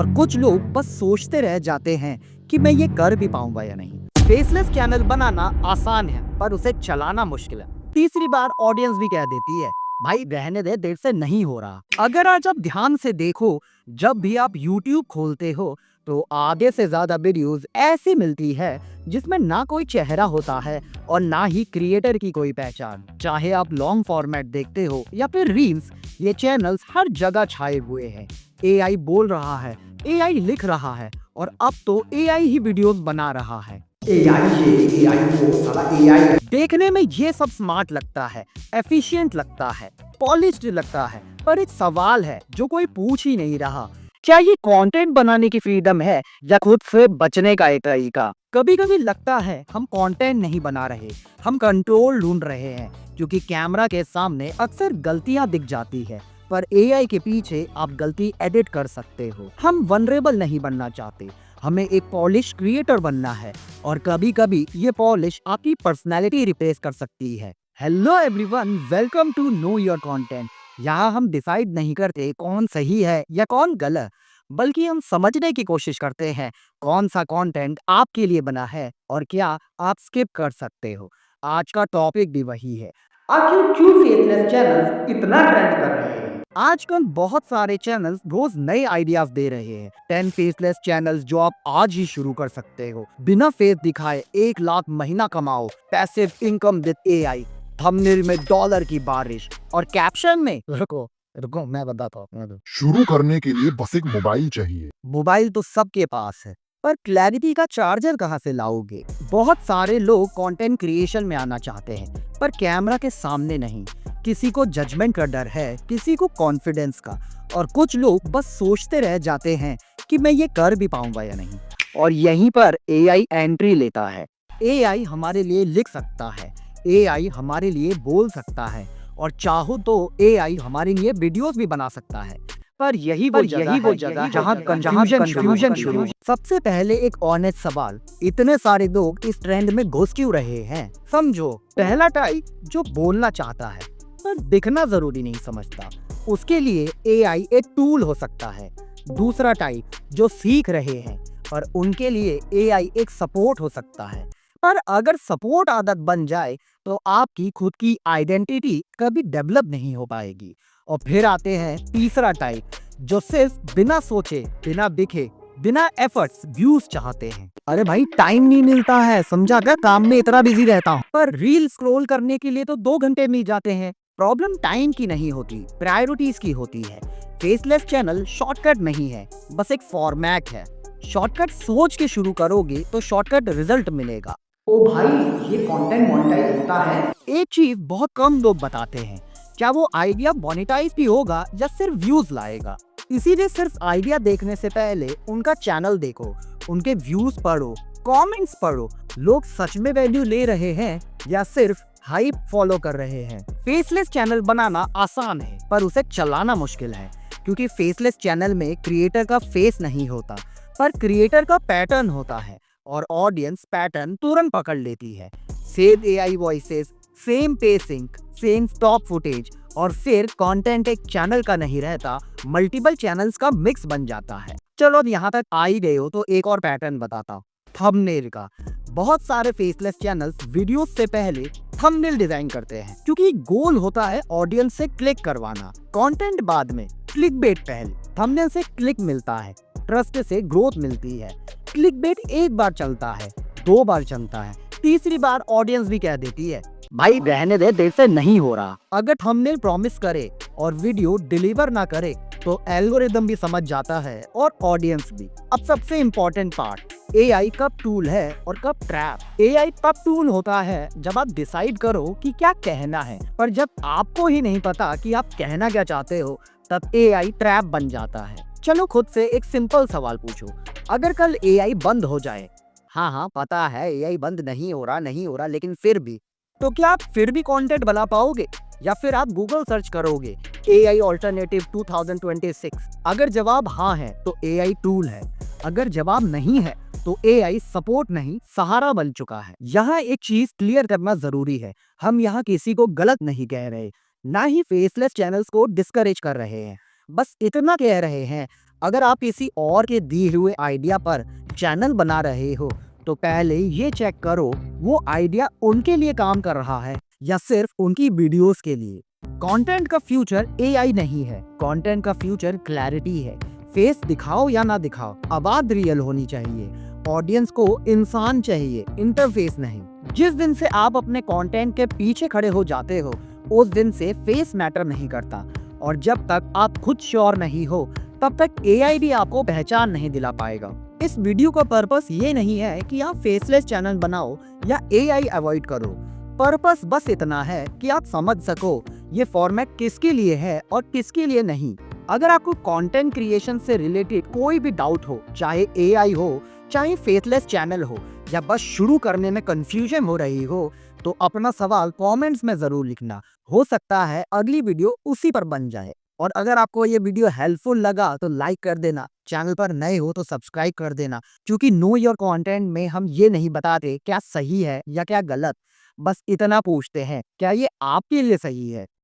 और कुछ लोग बस सोचते रह जाते हैं कि मैं ये कर भी पाऊंगा या नहीं। फेसलेस चैनल बनाना आसान है पर उसे चलाना मुश्किल है। तीसरी बार ऑडियंस भी कह देती है भाई रहने दे, देर से नहीं हो रहा। अगर आज आप ध्यान से देखो, जब भी आप YouTube खोलते हो तो आधे से ज्यादा वीडियोस ऐसी मिलती है जिसमें ना कोई चेहरा होता है और ना ही क्रिएटर की कोई पहचान। चाहे आप लॉन्ग फॉर्मेट देखते हो या फिर रील्स, ये चैनल्स हर जगह छाए हुए हैं। AI बोल रहा है, AI लिख रहा है और अब तो AI ही वीडियोस बना रहा है। देखने में ये सब स्मार्ट लगता है, एफिशिएंट लगता है, पॉलिश्ड लगता है, पर एक सवाल है जो कोई पूछ ही नहीं रहा, क्या ये कंटेंट बनाने की फ्रीडम है या खुद से बचने का एक तरीका? कभी कभी लगता है हम कंटेंट नहीं बना रहे, हम कंट्रोल ढूंढ रहे हैं, क्योंकि कैमरा के सामने अक्सर गलतियां दिख जाती है पर AI के पीछे आप गलती एडिट कर सकते हो। हम वनरेबल नहीं बनना चाहते, हमें एक पॉलिश क्रिएटर बनना है और कभी कभी ये पॉलिश आपकी पर्सनैलिटी रिप्लेस कर सकती है। Hello everyone, welcome to know your content. यहाँ हम डिसाइड नहीं करते कौन सही है या कौन गलत, बल्कि हम समझने की कोशिश करते हैं कौन सा कंटेंट आपके लिए बना है और क्या आप स्किप कर सकते हो। आज का टॉपिक भी वही है, आखिर क्यों फेसलेस चैनल्स इतना ट्रेंड कर रहे हैं। आजकल बहुत सारे चैनल्स रोज नए आइडियाज दे रहे हैं। 10 फेसलेस चैनल्स जो आप आज ही शुरू कर सकते हो, बिना फेस दिखाए 1 लाख महीना कमाओ, passive income with AI, thumbnail में डॉलर की बारिश और कैप्शन में रुको रुको मैं बताता हूँ। शुरू करने के लिए बस एक मोबाइल चाहिए। मोबाइल तो सबके पास है, पर क्लैरिटी का चार्जर कहाँ से लाओगे? बहुत सारे लोग कंटेंट क्रिएशन में आना चाहते हैं पर कैमरा के सामने नहीं। किसी को जजमेंट का डर है, किसी को कॉन्फिडेंस का, और कुछ लोग बस सोचते रह जाते हैं कि मैं ये कर भी पाऊंगा या नहीं। और यहीं पर AI एंट्री लेता है। AI हमारे लिए लिख सकता है, AI हमारे लिए बोल सकता है और चाहो तो AI हमारे लिए वीडियोस भी बना सकता है। पर यही वो जगह जहाँ कंफ्यूजन शुरू। सबसे पहले एक ऑनेस्ट सवाल, इतने सारे लोग इस ट्रेंड में घुस क्यों रहे हैं? समझो, पहला टाइप जो बोलना चाहता है पर दिखना जरूरी नहीं समझता, उसके लिए AI एक टूल हो सकता है। दूसरा टाइप जो सीख रहे हैं और उनके लिए AI एक सपोर्ट हो सकता है। पर अगर सपोर्ट आदत बन जाए तो आपकी खुद की आइडेंटिटी कभी डेवलप नहीं हो पाएगी। और फिर आते हैं तीसरा टाइप जो सिर्फ बिना सोचे, बिना दिखे, बिना एफर्ट्स व्यूज चाहते हैं। अरे भाई टाइम नहीं मिलता है, समझा क्या, काम में इतना बिजी रहता हूँ, पर रील स्क्रॉल करने के लिए तो 2 घंटे मिल जाते हैं। प्रॉब्लम टाइम की नहीं होती, प्रायोरिटीज की होती है। फेसलेस चैनल शॉर्टकट नहीं है, बस एक फॉर्मेट है। शॉर्टकट सोच के शुरू करोगे तो शॉर्टकट रिजल्ट मिलेगा। ओ भाई, ये कंटेंट मोनेटाइज होता है? एक चीज बहुत कम लोग बताते हैं, क्या वो आइडिया मोनेटाइज भी होगा या सिर्फ व्यूज लाएगा? इसीलिए सिर्फ आइडिया देखने से पहले उनका चैनल देखो, उनके व्यूज पढ़ो, कमेंट्स पढ़ो, लोग सच में वैल्यू ले रहे हैं या सिर्फ हाइप फॉलो कर रहे हैं। फेसलेस चैनल बनाना आसान है पर उसे चलाना मुश्किल है, क्योंकि फेसलेस चैनल में क्रिएटर का फेस नहीं होता पर क्रिएटर का पैटर्न होता है और ऑडियंस पैटर्न तुरंत पकड़ लेती है। Same AI voices, same pacing, same stock footage, और फिर कंटेंट एक चैनल का नहीं रहता, मल्टीपल चैनल्स का मिक्स बन जाता है। चलो अब यहाँ तक आ ही गए हो तो एक और पैटर्न बताता हूँ, थंबनेल का। बहुत सारे फेसलेस चैनल्स वीडियो से पहले थंबनेल डिजाइन करते हैं, क्योंकि गोल होता है ऑडियंस से क्लिक करवाना। कंटेंट बाद में, क्लिकबेट पहले। थंबनेल से क्लिक मिलता है, ट्रस्ट से ग्रोथ मिलती है। क्लिकबेट एक बार चलता है, 2 बार चलता है, तीसरी बार ऑडियंस भी कह देती है भाई रहने दे, देर से नहीं हो रहा। अगर थंबनेल प्रॉमिस करे और वीडियो डिलीवर ना करे तो एल्गोरिदम भी समझ जाता है और ऑडियंस भी। अब सबसे इम्पोर्टेंट पार्ट, AI कब टूल है और कब ट्रैप। AI तब टूल होता है जब आप डिसाइड करो कि क्या कहना है, पर जब आपको ही नहीं पता कि आप कहना क्या चाहते हो तब AI ट्रैप बन जाता है। चलो खुद से एक सिंपल सवाल पूछो, अगर कल AI बंद हो जाए, हाँ पता है AI बंद नहीं हो रहा, लेकिन फिर भी, तो क्या आप फिर भी कंटेंट बना पाओगे या फिर आप गूगल सर्च करोगे AI ऑल्टरनेटिव 2026? अगर जवाब हाँ है तो AI टूल है, अगर जवाब नहीं है तो AI सपोर्ट नहीं, सहारा बन चुका है। यहाँ एक चीज क्लियर करना जरूरी है, हम यहाँ किसी को गलत नहीं कह रहे, ना ही फेसलेस चैनल्स को डिस्करेज कर रहे हैं, बस इतना कह रहे हैं अगर आप किसी और के दिए हुए आइडिया पर चैनल बना रहे हो तो पहले ये चेक करो वो आइडिया उनके लिए काम कर रहा है या सिर्फ उनकी वीडियोस के लिए। कंटेंट का फ्यूचर एआई नहीं है, कंटेंट का फ्यूचर क्लैरिटी है। फेस दिखाओ या ना दिखाओ, आवाज रियल होनी चाहिए, ऑडियंस को इंसान चाहिए, इंटरफेस नहीं। जिस दिन से आप अपने कंटेंट के पीछे खड़े हो जाते हो उस दिन से फेस मैटर नहीं करता, और जब तक आप खुद श्योर नहीं हो तब तक एआई भी आपको पहचान नहीं दिला पाएगा। इस वीडियो का पर्पस ये नहीं है कि आप फेसलेस चैनल बनाओ या एआई अवॉइड करो। पर्पस बस इतना है कि आप समझ सको ये फॉर्मेट किसके लिए है और किसके लिए नहीं। अगर आपको कंटेंट क्रिएशन से रिलेटेड कोई भी डाउट हो, चाहे एआई हो, चाहे फेसलेस चैनल हो, या बस शुरू करने में कंफ्यूजन हो रही हो, तो अपना सवाल कमेंट्स में जरूर लिखना। हो सकता है अगली वीडियो उसी पर बन जाए। और अगर आपको ये वीडियो हेल्पफुल लगा तो लाइक कर देना, चैनल पर नए हो तो सब्सक्राइब कर देना, क्योंकि नो योर कंटेंट में हम ये नहीं बताते क्या सही है या क्या गलत, बस इतना पूछते हैं क्या ये आपके लिए सही है।